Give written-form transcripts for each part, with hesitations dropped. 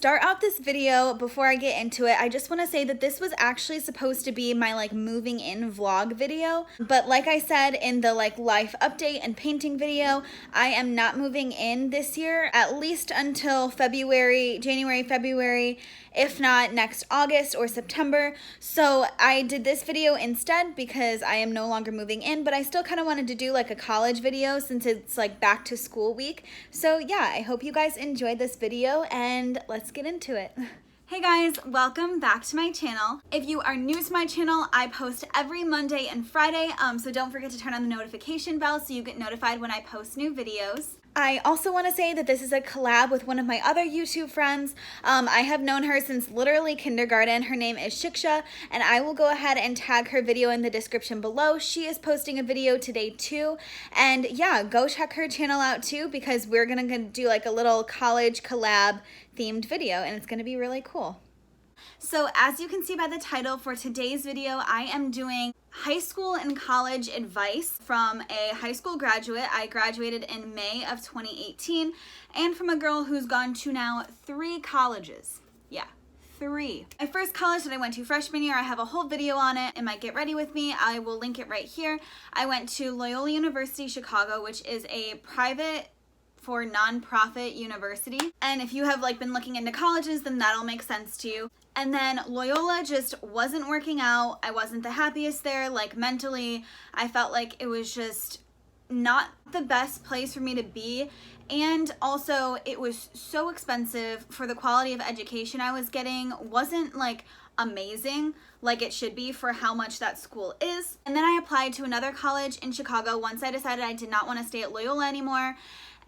start out this video, before I get into it, I just want to say that this was actually supposed to be my like moving in vlog video, but like I said in the like life update and painting video, I am not moving in this year, at least until January, February, if not next August or September. So I did this video instead because I am no longer moving in, but I still kind of wanted to do like a college video since it's like back to school week. So yeah, I hope you guys enjoyed this video and let's get into it. Hey guys, welcome back to my channel. If you are new to my channel, I post every Monday and Friday, so don't forget to turn on the notification bell so you get notified when I post new videos. I also want to say that this is a collab with one of my other YouTube friends. I have known her since literally kindergarten. Her name is Shiksha, and I will go ahead and tag her video in the description below. She is posting a video today too, and yeah, go check her channel out too because we're gonna do like a little college collab themed video, and it's gonna be really cool. So as you can see by the title for today's video, I am doing high school and college advice from a high school graduate. I graduated in May of 2018, and from a girl who's gone to now 3 colleges. Yeah, 3. My first college that I went to freshman year, I have a whole video on it in my Get Ready With Me. I will link it right here. I went to Loyola University Chicago, which is a private for nonprofit university. And if you have like been looking into colleges, then that'll make sense to you. And then Loyola just wasn't working out. I wasn't the happiest there, like mentally. I felt like it was just not the best place for me to be. And also it was so expensive for the quality of education I was getting. Wasn't like amazing like it should be for how much that school is. And then I applied to another college in Chicago once I decided I did not want to stay at Loyola anymore.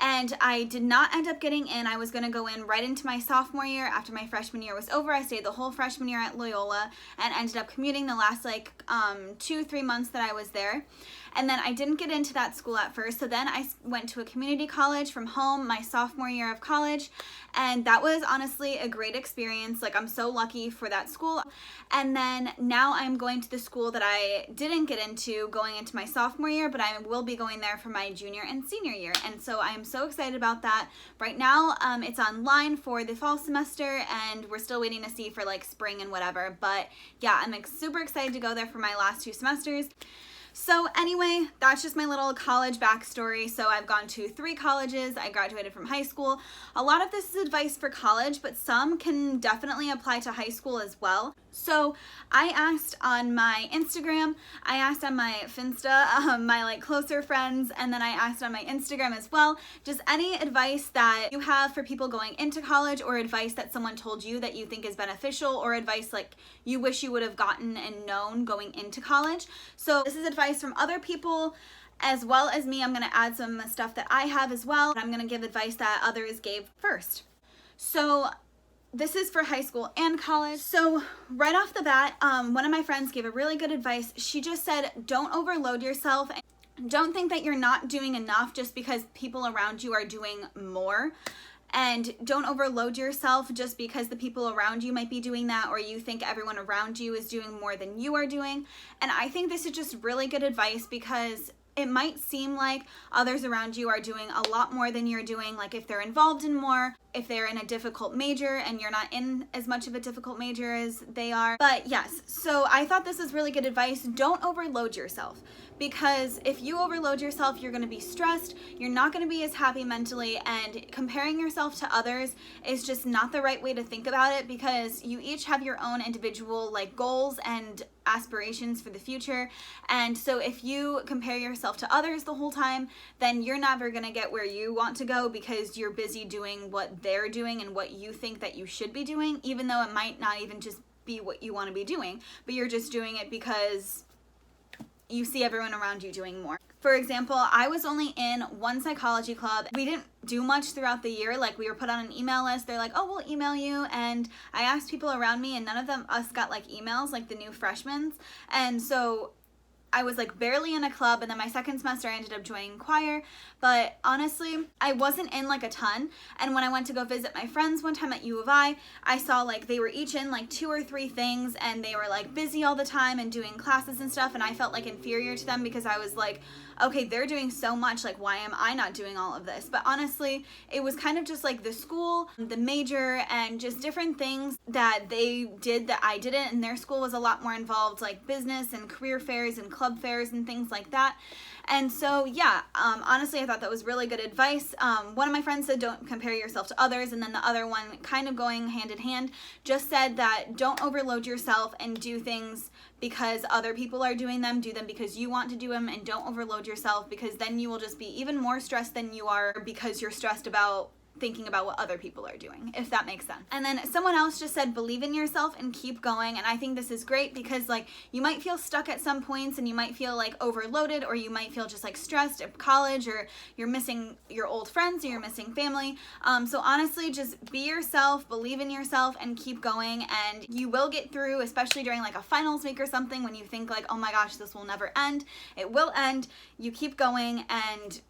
And I did not end up getting in. I was going to go in right into my sophomore year after my freshman year was over. I stayed the whole freshman year at Loyola and ended up commuting the last like 2-3 months that I was there. And then I didn't get into that school at first. So then I went to a community college from home my sophomore year of college. And that was honestly a great experience. Like I'm so lucky for that school. And then now I'm going to the school that I didn't get into going into my sophomore year, but I will be going there for my junior and senior year. And so I am so excited about that. Right now it's online for the fall semester and we're still waiting to see for like spring and whatever. But yeah, I'm super excited to go there for my last 2 semesters. So anyway, that's just my little college backstory. So I've gone to 3 colleges. I graduated from high school. A lot of this is advice for college, but some can definitely apply to high school as well. So I asked on my Instagram, I asked on my Finsta, my like closer friends, and then I asked on my Instagram as well, just any advice that you have for people going into college or advice that someone told you that you think is beneficial or advice like you wish you would have gotten and known going into college. So this is advice from other people as well as me. I'm going to add some stuff that I have as well. I'm going to give advice that others gave first. So this is for high school and college. So right off the bat, one of my friends gave a really good advice. She just said, don't overload yourself. Don't think that you're not doing enough just because people around you are doing more. And don't overload yourself just because the people around you might be doing that or you think everyone around you is doing more than you are doing. And I think this is just really good advice because it might seem like others around you are doing a lot more than you're doing, like if they're involved in more, if they're in a difficult major and you're not in as much of a difficult major as they are. But yes, so I thought this is really good advice. Don't overload yourself because if you overload yourself, you're going to be stressed, you're not going to be as happy mentally, and comparing yourself to others is just not the right way to think about it because you each have your own individual like goals and aspirations for the future. And so if you compare yourself to others the whole time, then you're never going to get where you want to go because you're busy doing what they're doing and what you think that you should be doing, even though it might not even just be what you want to be doing, but you're just doing it because you see everyone around you doing more. For example, I was only in one psychology club. We didn't do much throughout the year. Like we were put on an email list. They're like, oh, we'll email you. And I asked people around me and none of us got like emails like the new freshmen. And so I was like barely in a club, and then my second semester I ended up joining choir, but honestly, I wasn't in like a ton. And when I went to go visit my friends one time at U of I saw like they were each in like 2 or 3 things, and they were like busy all the time and doing classes and stuff, and I felt like inferior to them because I was like, okay, they're doing so much, like why am I not doing all of this? But honestly, it was kind of just like the school, the major, and just different things that they did that I didn't, and their school was a lot more involved, like business and career fairs and club fairs and things like that. And so, yeah, honestly, I thought that was really good advice. One of my friends said, don't compare yourself to others. And then the other one, kind of going hand in hand, just said that don't overload yourself and do things because other people are doing them. Do them because you want to do them, and don't overload yourself, because then you will just be even more stressed than you are because you're stressed about thinking about what other people are doing, if that makes sense. And then someone else just said, believe in yourself and keep going. And I think this is great because like you might feel stuck at some points, and you might feel like overloaded, or you might feel just like stressed at college, or you're missing your old friends, or you're missing family. So honestly, just be yourself, believe in yourself, and keep going, and you will get through, especially during like a finals week or something when you think like, oh my gosh, this will never end. It will end. You keep going and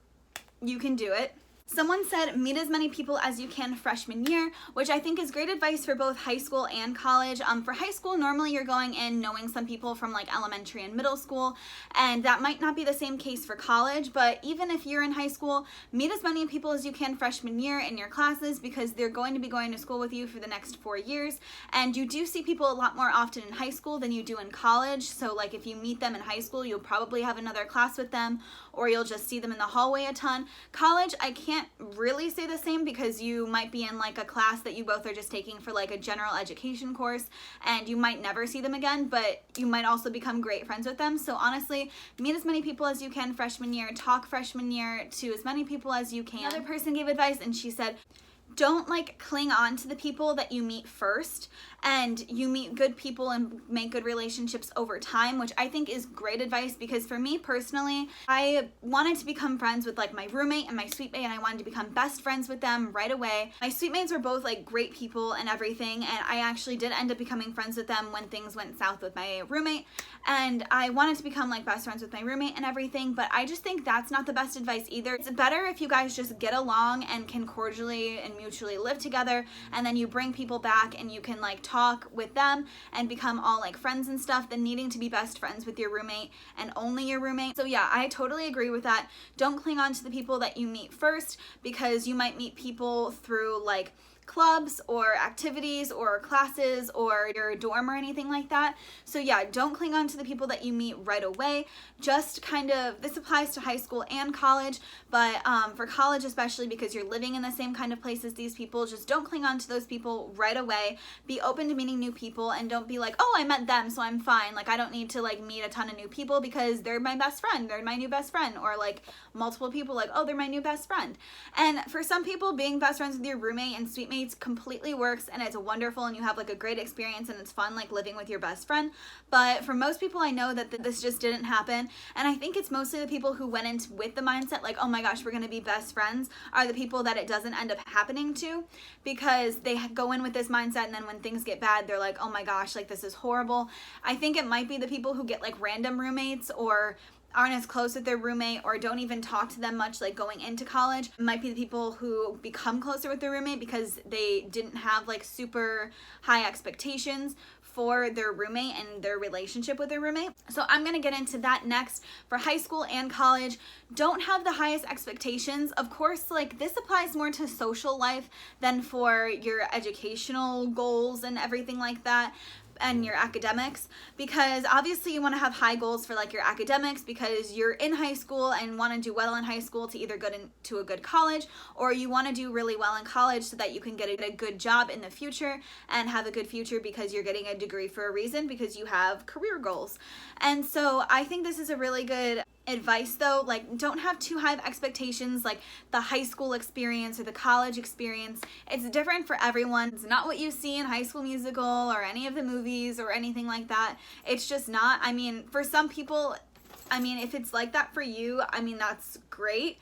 you can do it. Someone said, meet as many people as you can freshman year, which I think is great advice for both high school and college. For high school, normally you're going in knowing some people from like elementary and middle school, and that might not be the same case for college, but even if you're in high school, meet as many people as you can freshman year in your classes, because they're going to be going to school with you for the next 4 years, and you do see people a lot more often in high school than you do in college. So like if you meet them in high school, you'll probably have another class with them, or you'll just see them in the hallway a ton. College, I can't really say the same, because you might be in like a class that you both are just taking for like a general education course, and you might never see them again, but you might also become great friends with them. So honestly, meet as many people as you can freshman year, talk freshman year to as many people as you can. Another person gave advice, and she said, don't like cling on to the people that you meet first, and you meet good people and make good relationships over time, which I think is great advice, because for me personally, I wanted to become friends with like my roommate and my suite mate, and I wanted to become best friends with them right away. My suite mates were both like great people and everything, and I actually did end up becoming friends with them when things went south with my roommate, and I wanted to become like best friends with my roommate and everything, but I just think that's not the best advice either. It's better if you guys just get along and can cordially and mutually live together, and then you bring people back and you can like talk with them and become all like friends and stuff, than needing to be best friends with your roommate and only your roommate. So yeah, I totally agree with that. Don't cling on to the people that you meet first, because you might meet people through like clubs or activities or classes or your dorm or anything like that. So yeah, don't cling on to the people that you meet right away. Just kind of, this applies to high school and college, but for college especially, because you're living in the same kind of place as these people, just don't cling on to those people right away. Be open to meeting new people, and don't be like, oh, I met them, so I'm fine. Like I don't need to like meet a ton of new people because they're my best friend, they're my new best friend, or like multiple people like, oh, they're my new best friend. And for some people, being best friends with your roommate and suite mates completely works, and it's wonderful, and you have like a great experience, and it's fun like living with your best friend. But for most people, I know that this just didn't happen, and I think it's mostly the people who went in with the mindset like, oh my gosh, we're gonna be best friends, are the people that it doesn't end up happening to, because they go in with this mindset, and then when things get bad, they're like, oh my gosh, like this is horrible. I think it might be the people who get like random roommates, or aren't as close with their roommate, or don't even talk to them much like going into college. It might be the people who become closer with their roommate because they didn't have like super high expectations for their roommate and their relationship with their roommate. So I'm gonna get into that next. For high school and college, don't have the highest expectations. Of course, like this applies more to social life than for your educational goals and everything like that, and your academics, because obviously you want to have high goals for like your academics, because you're in high school and want to do well in high school to either go into a good college, or you want to do really well in college so that you can get a good job in the future and have a good future, because you're getting a degree for a reason, because you have career goals. And so I think this is a really good advice though. Like don't have too high of expectations, like the high school experience or the college experience. It's different for everyone. It's not what you see in High School Musical or any of the movies or anything like that. It's just not. I mean, for some people, I mean, if it's like that for you, I mean, that's great.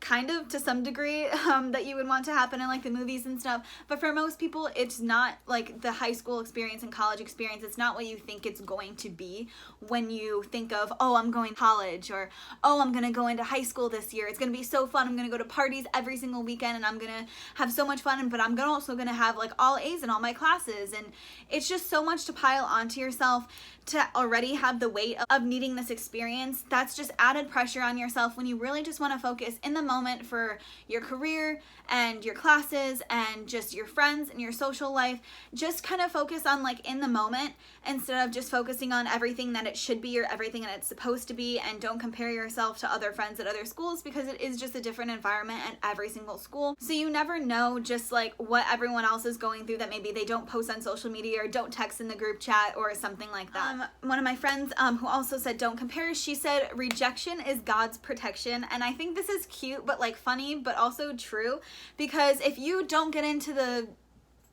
kind of to some degree that you would want to happen in like the movies and stuff, but for most people it's not like the high school experience and college experience. It's not what you think it's going to be when you think of, oh, I'm going to college, or oh, I'm gonna go into high school this year, it's gonna be so fun, I'm gonna go to parties every single weekend and I'm gonna have so much fun, but I'm also gonna have like all A's in all my classes. And it's just so much to pile onto yourself to already have the weight of needing this experience. That's just added pressure on yourself when you really just want to focus in the moment for your career and your classes and just your friends and your social life. Just kind of focus on like in the moment instead of just focusing on everything that it should be or everything that it's supposed to be. And don't compare yourself to other friends at other schools, because it is just a different environment at every single school. So you never know just like what everyone else is going through that maybe they don't post on social media or don't text in the group chat or something like that. One of my friends who also said don't compare, she said rejection is God's protection. And I think this is cute but like funny but also true, because if you don't get into the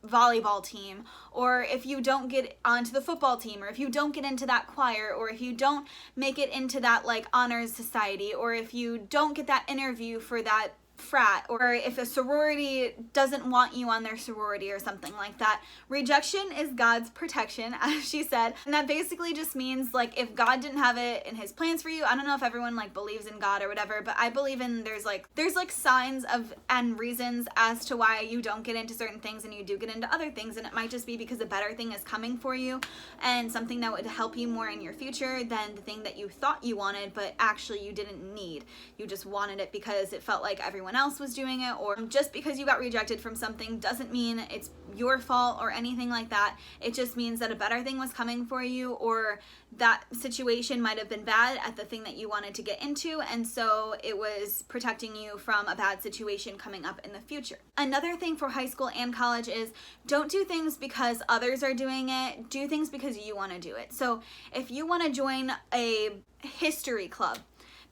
volleyball team, or if you don't get onto the football team, or if you don't get into that choir, or if you don't make it into that like honors society, or if you don't get that interview for that frat, or if a sorority doesn't want you on their sorority or something like that, rejection is God's protection, as she said. And that basically just means like if God didn't have it in his plans for you, I don't know if everyone like believes in God or whatever, but I believe in there's like signs of and reasons as to why you don't get into certain things and you do get into other things. And it might just be because a better thing is coming for you and something that would help you more in your future than the thing that you thought you wanted but actually you didn't need. You just wanted it because it felt like everyone else was doing it. Or just because you got rejected from something doesn't mean it's your fault or anything like that. It just means that a better thing was coming for you, or that situation might have been bad at the thing that you wanted to get into, and so it was protecting you from a bad situation coming up in the future. Another thing for high school and college is don't do things because others are doing it. Do things because you want to do it. So if you want to join a history club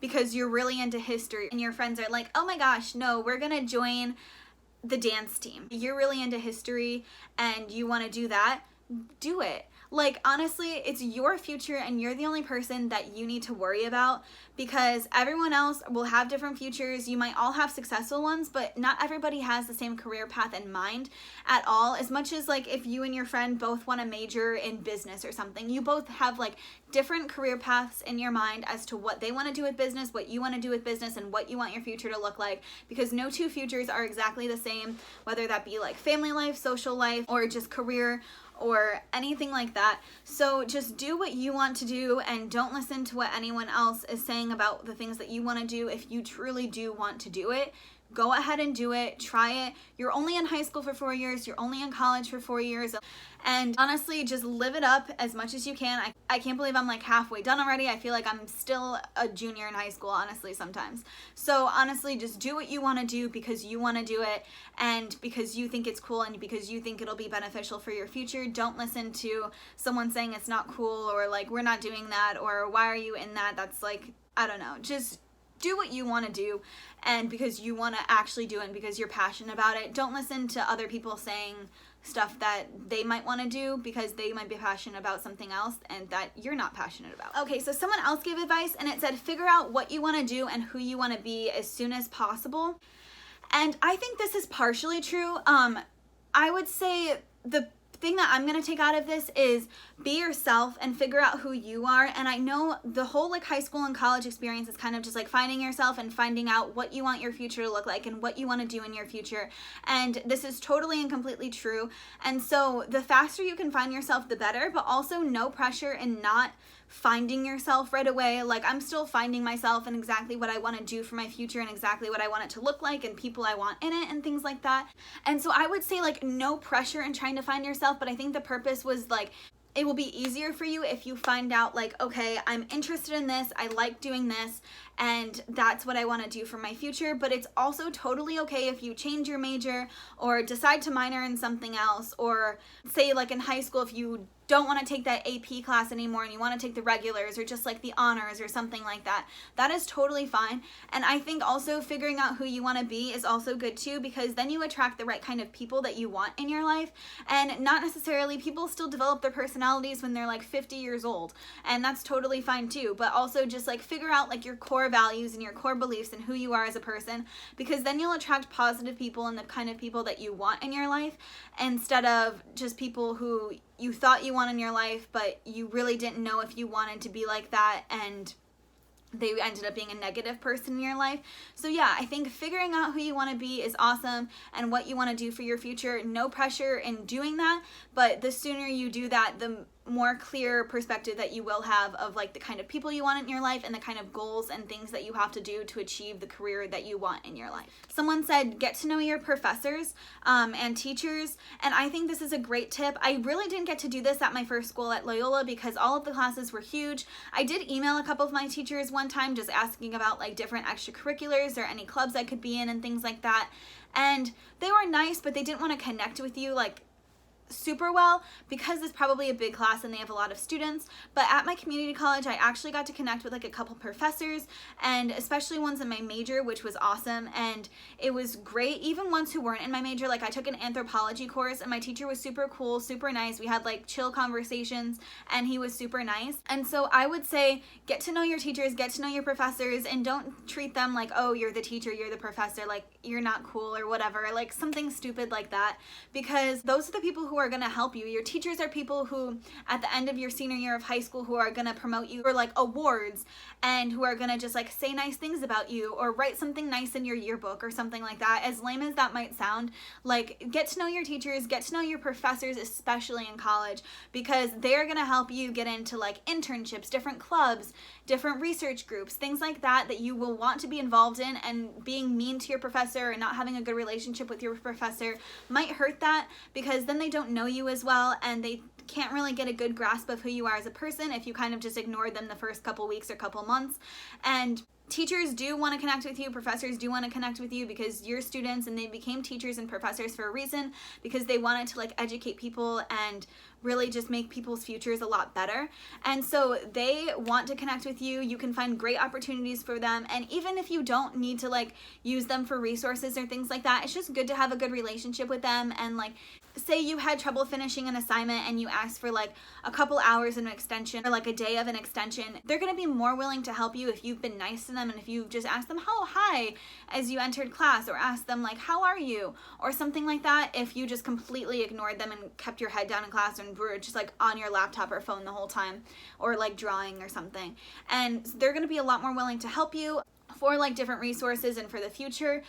because you're really into history and your friends are like, oh my gosh, no, we're gonna join the dance team. You're really into history and you want to do that, do it. Like, honestly, it's your future and you're the only person that you need to worry about, because everyone else will have different futures. You might all have successful ones, but not everybody has the same career path in mind at all. As much as like if you and your friend both want to major in business or something, you both have like different career paths in your mind as to what they want to do with business, what you want to do with business, and what you want your future to look like, because no two futures are exactly the same, whether that be like family life, social life, or just career or anything like that. So just do what you want to do and don't listen to what anyone else is saying about the things that you want to do. If you truly do want to do it, go ahead and do it. Try it. You're only in high school for 4 years. You're only in college for 4 years. And honestly, just live it up as much as you can. I can't believe I'm like halfway done already. I feel like I'm still a junior in high school, honestly, sometimes. So honestly, just do what you want to do because you want to do it and because you think it's cool and because you think it'll be beneficial for your future. Don't listen to someone saying it's not cool, or like, we're not doing that, or why are you in that? That's like, I don't know. Just do what you want to do, and because you want to actually do it and because you're passionate about it. Don't listen to other people saying stuff that they might want to do because they might be passionate about something else and that you're not passionate about. Okay, so someone else gave advice and it said figure out what you want to do and who you want to be as soon as possible. And I think this is partially true. I would say the thing that I'm going to take out of this is be yourself and figure out who you are. And I know the whole like high school and college experience is kind of just like finding yourself and finding out what you want your future to look like and what you want to do in your future. And this is totally and completely true. And so the faster you can find yourself, the better, but also no pressure in not finding yourself right away. Like, I'm still finding myself and exactly what I want to do for my future and exactly what I want it to look like and people I want in it and things like that. And so I would say like no pressure in trying to find yourself, but I think the purpose was like, it will be easier for you if you find out like, okay, I'm interested in this, I like doing this, and that's what I want to do for my future. But it's also totally okay if you change your major or decide to minor in something else, or say like in high school, if you don't want to take that AP class anymore and you want to take the regulars or just like the honors or something like that, that is totally fine. And I think also figuring out who you want to be is also good too, because then you attract the right kind of people that you want in your life. And not necessarily, people still develop their personalities when they're like 50 years old, and that's totally fine too. But also just like figure out like your core values and your core beliefs and who you are as a person, because then you'll attract positive people and the kind of people that you want in your life, instead of just people who you thought you want in your life, but you really didn't know if you wanted to be like that, and they ended up being a negative person in your life. So yeah, I think figuring out who you want to be is awesome, and what you want to do for your future. No pressure in doing that, but the sooner you do that, the more clear perspective that you will have of like the kind of people you want in your life and the kind of goals and things that you have to do to achieve the career that you want in your life. Someone said, get to know your professors and teachers, and I think this is a great tip. I really didn't get to do this at my first school at Loyola because all of the classes were huge. I did email a couple of my teachers one time just asking about like different extracurriculars or any clubs I could be in and things like that, and they were nice, but they didn't want to connect with you like super well because it's probably a big class and they have a lot of students. But at my community college, I actually got to connect with like a couple professors, and especially ones in my major, which was awesome. And it was great, even ones who weren't in my major. Like I took an anthropology course and my teacher was super cool, super nice. We had like chill conversations and he was super nice. And so I would say, get to know your teachers, get to know your professors, and don't treat them like, oh, you're the teacher, you're the professor, like you're not cool or whatever, like something stupid like that, because those are the people who are going to help you. Your teachers are people who at the end of your senior year of high school who are going to promote you for like awards, and who are going to just like say nice things about you or write something nice in your yearbook or something like that. As lame as that might sound, like get to know your teachers, get to know your professors, especially in college, because they're going to help you get into like internships, different clubs, different research groups, things like that that you will want to be involved in. And being mean to your professor and not having a good relationship with your professor might hurt that, because then they don't know you as well and they can't really get a good grasp of who you are as a person if you kind of just ignored them the first couple weeks or couple months. And teachers do want to connect with you, professors do want to connect with you, because you're students and they became teachers and professors for a reason, because they wanted to like educate people and really just make people's futures a lot better. And so they want to connect with you. You can find great opportunities for them. And even if you don't need to like use them for resources or things like that, it's just good to have a good relationship with them. And like, say you had trouble finishing an assignment and you asked for like a couple hours of an extension or like a day of an extension, they're going to be more willing to help you if you've been nice to them, and if you just ask them, oh, hi, as you entered class, or ask them like, how are you, or something like that. If you just completely ignored them and kept your head down in class and were just like on your laptop or phone the whole time, or like drawing or something, and they're going to be a lot more willing to help you for like different resources and for the future,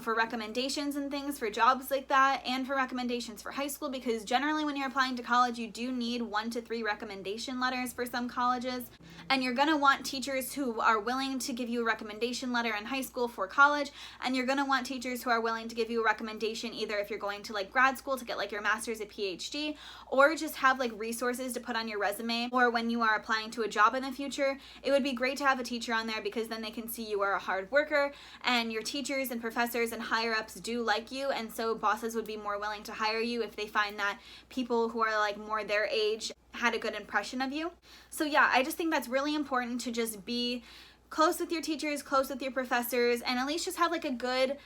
for recommendations and things for jobs like that, and for recommendations for high school, because generally when you're applying to college you do need 1 to 3 recommendation letters for some colleges, and you're going to want teachers who are willing to give you a recommendation letter in high school for college, and you're going to want teachers who are willing to give you a recommendation either if you're going to like grad school to get like your master's or PhD, or just have like resources to put on your resume, or when you are applying to a job in the future. It would be great to have a teacher on there, because then they can see you are a hard worker, and your teachers and professors and higher ups do like you, and so bosses would be more willing to hire you if they find that people who are like more their age had a good impression of you. So yeah, I just think that's really important to just be close with your teachers, close with your professors, and at least just have like a good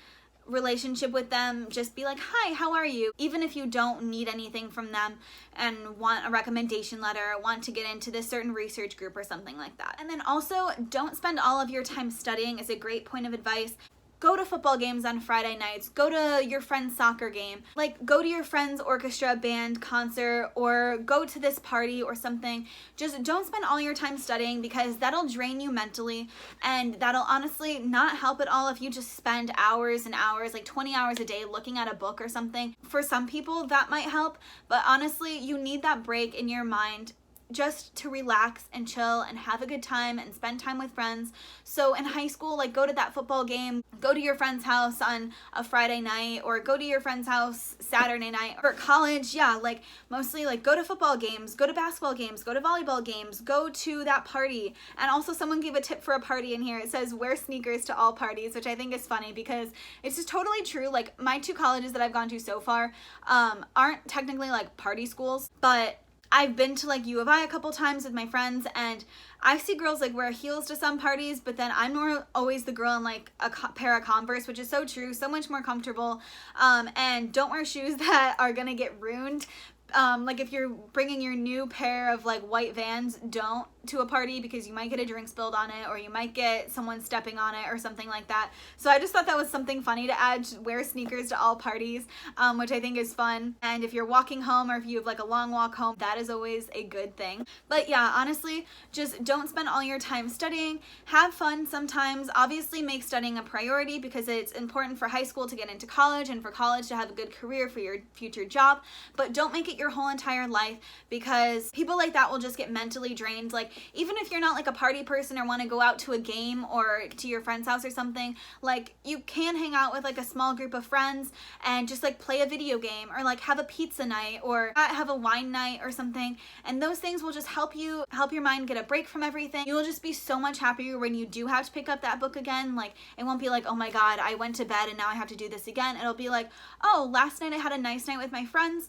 relationship with them. Just be like, hi, how are you? Even if you don't need anything from them and want a recommendation letter, want to get into this certain research group or something like that. And then also, don't spend all of your time studying is a great point of advice. Go to football games on Friday nights, go to your friend's soccer game, like go to your friend's orchestra, band, concert, or go to this party or something. Just don't spend all your time studying, because that'll drain you mentally, and that'll honestly not help at all if you just spend hours and hours, like 20 hours a day looking at a book or something. For some people that might help, but honestly you need that break in your mind just to relax and chill and have a good time and spend time with friends. So in high school, like go to that football game, go to your friend's house on a Friday night, or go to your friend's house Saturday night. For college, yeah, like mostly like go to football games, go to basketball games, go to volleyball games, go to that party. And also someone gave a tip for a party in here. It says wear sneakers to all parties, which I think is funny because it's just totally true. Like my 2 colleges that I've gone to so far aren't technically like party schools, but I've been to like U of I a couple times with my friends, and I see girls like wear heels to some parties, but then I'm always the girl in like a pair of Converse, which is so true, so much more comfortable. And don't wear shoes that are gonna get ruined. Like if you're bringing your new pair of like white Vans, don't to a party, because you might get a drink spilled on it, or you might get someone stepping on it or something like that. So I just thought that was something funny to add, to wear sneakers to all parties, which I think is fun. And if you're walking home, or if you have like a long walk home, that is always a good thing. But yeah, honestly, just don't spend all your time studying. Have fun sometimes. Obviously make studying a priority, because it's important for high school to get into college, and for college to have a good career for your future job. But don't make it your whole entire life, because people like that will just get mentally drained. Like, even if you're not like a party person, or want to go out to a game or to your friend's house or something, like you can hang out with like a small group of friends and just like play a video game, or like have a pizza night, or have a wine night or something. And those things will just help your mind get a break from everything. You will just be so much happier when you do have to pick up that book again. Like, it won't be like, oh my God, I went to bed and now I have to do this again. It'll be like, oh, last night I had a nice night with my friends,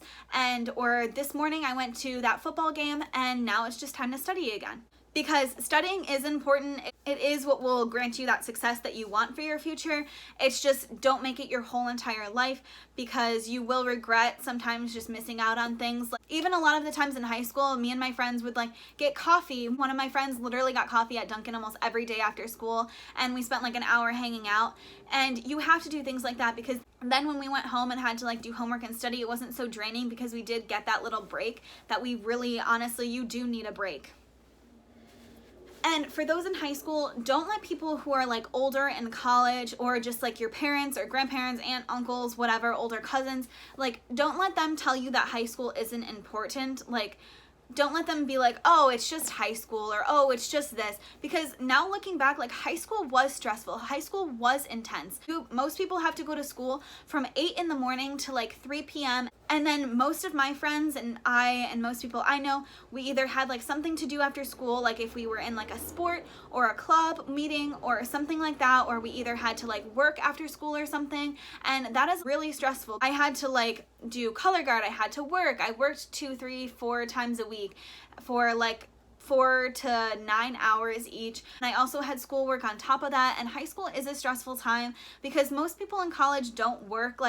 or this morning I went to that football game, and now it's just time to study again. Because studying is important. It is what will grant you that success that you want for your future. It's just, don't make it your whole entire life, because you will regret sometimes just missing out on things. Like, even a lot of the times in high school, me and my friends would like get coffee. One of my friends literally got coffee at Dunkin' almost every day after school, and we spent like an hour hanging out. And you have to do things like that, because then when we went home and had to like do homework and study, it wasn't so draining, because we did get that little break that we really, honestly, you do need a break. And for those in high school, don't let people who are like older in college, or just like your parents or grandparents, aunt, uncles, whatever, older cousins, like, don't let them tell you that high school isn't important. Like, don't let them be like, oh, it's just high school, or oh, it's just this. Because now looking back, like, high school was stressful. High school was intense. Most people have to go to school from 8 in the morning to like 3 p.m. And then most of my friends and most people I know, we either had like something to do after school, like if we were in like a sport or a club meeting or something like that, or we either had to like work after school or something. And that is really stressful. I had to like do color guard. I had to work. I worked 2, 3, 4 times a week for like 4 to 9 hours each. And I also had schoolwork on top of that. And high school is a stressful time, because most people in college don't work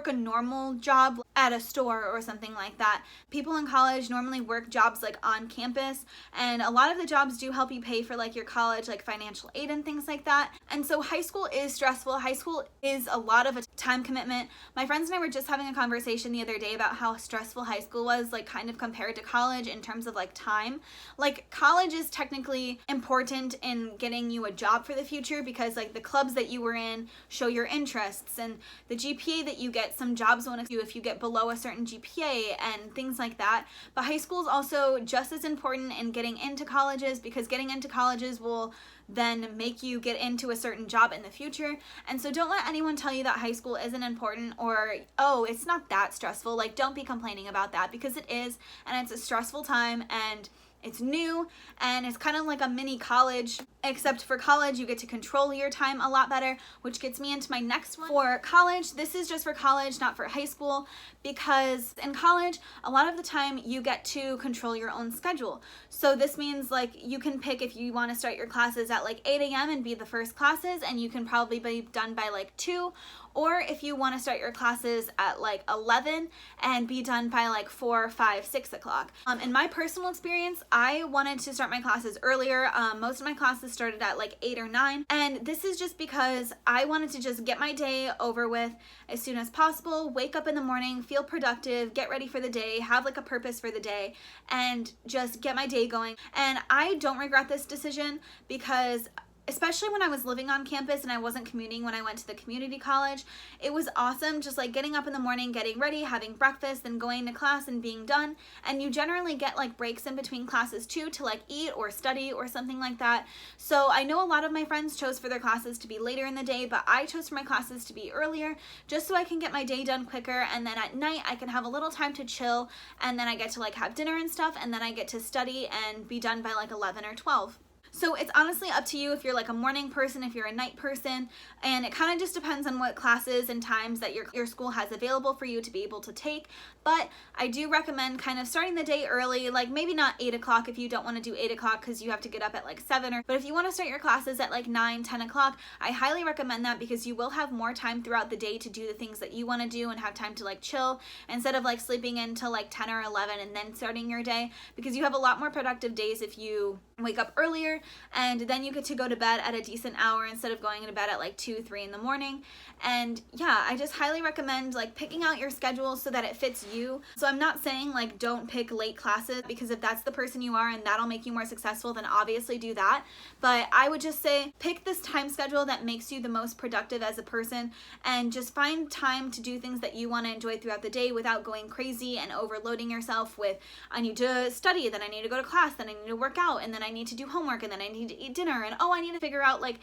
a normal job at a store or something like that. People in college normally work jobs like on campus, and a lot of the jobs do help you pay for like your college, like financial aid and things like that. And so high school is stressful. High school is a lot of a time commitment. My friends and I were just having a conversation the other day about how stressful high school was, like kind of compared to college in terms of like time. Like, college is technically important in getting you a job for the future, because like the clubs that you were in show your interests, and the GPA that you get, some jobs want to do if you get below a certain GPA and things like that. But high school is also just as important in getting into colleges, because getting into colleges will then make you get into a certain job in the future. And so don't let anyone tell you that high school isn't important, or, oh, it's not that stressful. Like, don't be complaining about that, because it is, and it's a stressful time, and it's new, and it's kind of like a mini college, except for college you get to control your time a lot better, which gets me into my next one. For college, this is just for college, not for high school, because in college, a lot of the time you get to control your own schedule. So this means like you can pick if you want to start your classes at like 8 a.m. and be the first classes, and you can probably be done by like 2, or if you want to start your classes at like 11 and be done by like 4, 5, 6 o'clock. In my personal experience, I wanted to start my classes earlier. Most of my classes started at like 8 or 9, and this is just because I wanted to just get my day over with as soon as possible, wake up in the morning, feel productive, get ready for the day, have like a purpose for the day, and just get my day going. And I don't regret this decision, because especially when I was living on campus and I wasn't commuting when I went to the community college, it was awesome just like getting up in the morning, getting ready, having breakfast, then going to class and being done. And you generally get like breaks in between classes too, to like eat or study or something like that. So I know a lot of my friends chose for their classes to be later in the day, but I chose for my classes to be earlier, just so I can get my day done quicker, and then at night I can have a little time to chill, and then I get to like have dinner and stuff, and then I get to study and be done by like 11 or 12. So it's honestly up to you if you're like a morning person, if you're a night person, and it kind of just depends on what classes and times that your school has available for you to be able to take. But I do recommend kind of starting the day early, like maybe not 8 o'clock if you don't want to do 8 o'clock because you have to get up at like 7, but if you want to start your classes at like 9, 10 o'clock, I highly recommend that because you will have more time throughout the day to do the things that you want to do and have time to like chill instead of like sleeping until like 10 or 11 and then starting your day, because you have a lot more productive days if you wake up earlier and then you get to go to bed at a decent hour instead of going to bed at like 2, 3 in the morning. And yeah, I just highly recommend like picking out your schedule so that it fits you. So I'm not saying like don't pick late classes, because if that's the person you are and that'll make you more successful, then obviously do that. But I would just say pick this time schedule that makes you the most productive as a person, and just find time to do things that you want to enjoy throughout the day without going crazy and overloading yourself with, I need to study, then I need to go to class, then I need to work out, and then I need to do homework, and then I need to eat dinner, and oh, I need to figure out like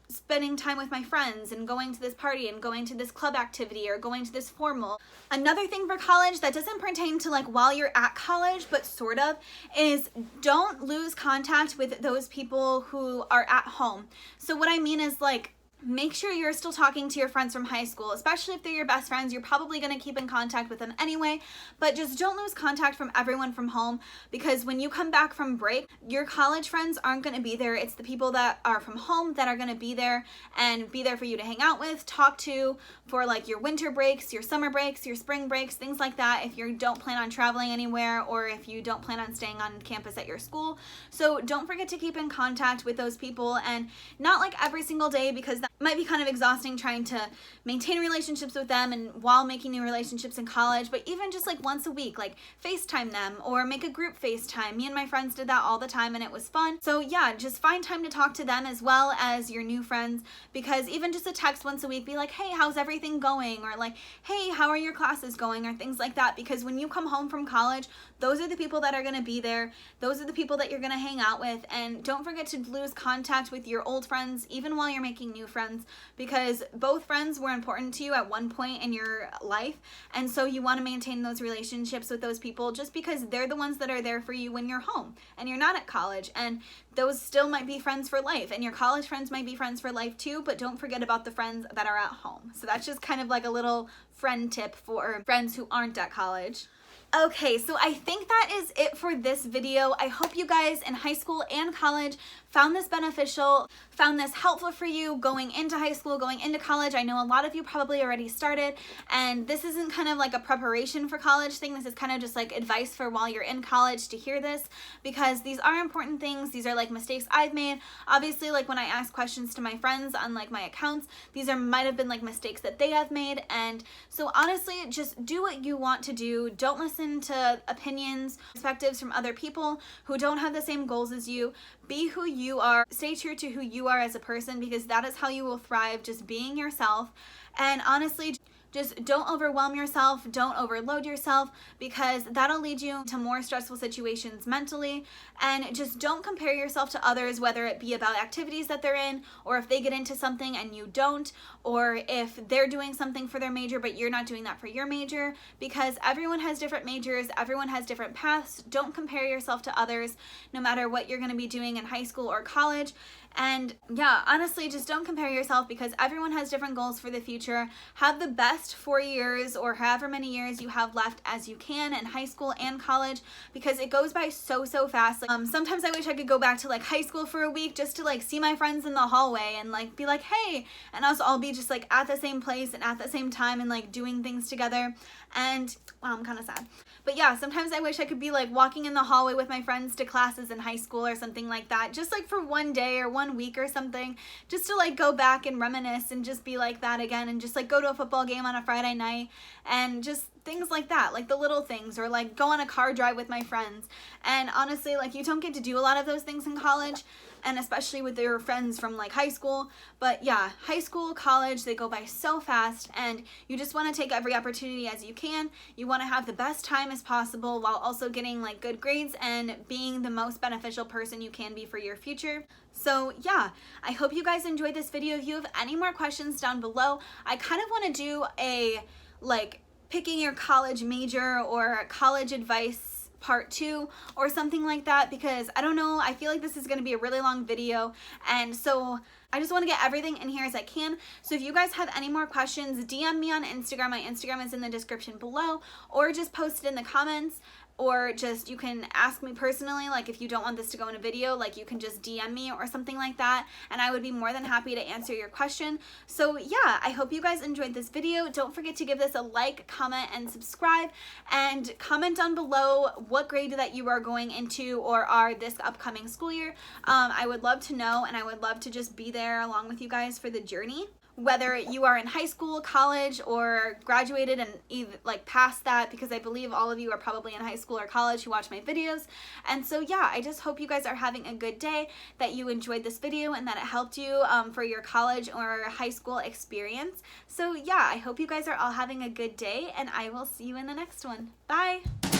spending time with my friends and going to this party and going to this club activity or going to this formal. Another thing for college that doesn't pertain to like while you're at college, but sort of, is don't lose contact with those people who are at home. So what I mean is like, make sure you're still talking to your friends from high school, especially if they're your best friends. You're probably going to keep in contact with them anyway, but just don't lose contact from everyone from home, because when you come back from break, your college friends aren't going to be there. It's the people that are from home that are going to be there and be there for you to hang out with, talk to for like your winter breaks, your summer breaks, your spring breaks, things like that, if you don't plan on traveling anywhere or if you don't plan on staying on campus at your school. So don't forget to keep in contact with those people, and not like every single day, because that might be kind of exhausting trying to maintain relationships with them and while making new relationships in college. But even just like once a week, like FaceTime them or make a group FaceTime. Me and my friends did that all the time and it was fun. So yeah, just find time to talk to them as well as your new friends, because even just a text once a week, be like, hey, how's everything going? Or like, hey, how are your classes going? Or things like that. Because when you come home from college, those are the people that are going to be there. Those are the people that you're going to hang out with. And don't forget to lose contact with your old friends, even while you're making new friends, because both friends were important to you at one point in your life. And so you want to maintain those relationships with those people, just because they're the ones that are there for you when you're home and you're not at college. And those still might be friends for life, and your college friends might be friends for life too, but don't forget about the friends that are at home. So that's just kind of like a little friend tip for friends who aren't at college. Okay, so I think that is it for this video. I hope you guys in high school and college found this beneficial, found this helpful for you going into high school, going into college. I know a lot of you probably already started, and this isn't kind of like a preparation for college thing. This is kind of just like advice for while you're in college to hear this, because these are important things. These are like mistakes I've made. Obviously, like when I ask questions to my friends on like my accounts, these might have been like mistakes that they have made. And so honestly, just do what you want to do. Don't listen to opinions, perspectives from other people who don't have the same goals as you. Be who you are. Stay true to who you are as a person, because that is how you will thrive, just being yourself. And honestly, just don't overwhelm yourself, don't overload yourself, because that'll lead you to more stressful situations mentally. And just don't compare yourself to others, whether it be about activities that they're in, or if they get into something and you don't, or if they're doing something for their major but you're not doing that for your major, because everyone has different majors, everyone has different paths. Don't compare yourself to others, no matter what you're going to be doing in high school or college. And yeah, honestly, just don't compare yourself, because everyone has different goals for the future. Have the best 4 years or however many years you have left as you can in high school and college, because it goes by so fast. Like, sometimes I wish I could go back to like high school for a week just to like see my friends in the hallway and like be like, hey, and us all be just like at the same place and at the same time and like doing things together. And well, I'm kind of sad. But yeah, sometimes I wish I could be like walking in the hallway with my friends to classes in high school or something like that, just like for one day or 1 week or something, just to like go back and reminisce and just be like that again, and just like go to a football game on a Friday night and just things like that, like the little things, or like go on a car drive with my friends. And honestly, like you don't get to do a lot of those things in college, and especially with your friends from like high school. But yeah, high school, college, they go by so fast, and you just want to take every opportunity as you can. You want to have the best time as possible while also getting like good grades and being the most beneficial person you can be for your future. So yeah, I hope you guys enjoyed this video. If you have any more questions down below, I kind of want to do a like picking your college major or college advice part 2 or something like that, because I don't know, I feel like this is going to be a really long video, and so I just want to get everything in here as I can. So if you guys have any more questions, DM me on Instagram. My Instagram is in the description below, or just post it in the comments, or just you can ask me personally, like if you don't want this to go in a video, like you can just DM me or something like that, and I would be more than happy to answer your question. So yeah, I hope you guys enjoyed this video. Don't forget to give this a like, comment, and subscribe, and comment down below what grade that you are going into or are this upcoming school year. I would love to know, and I would love to just be there along with you guys for the journey. Whether you are in high school, college, or graduated and even like past that, because I believe all of you are probably in high school or college who watch my videos. And so yeah, I just hope you guys are having a good day, that you enjoyed this video, and that it helped you for your college or high school experience. So yeah, I hope you guys are all having a good day, and I will see you in the next one. Bye!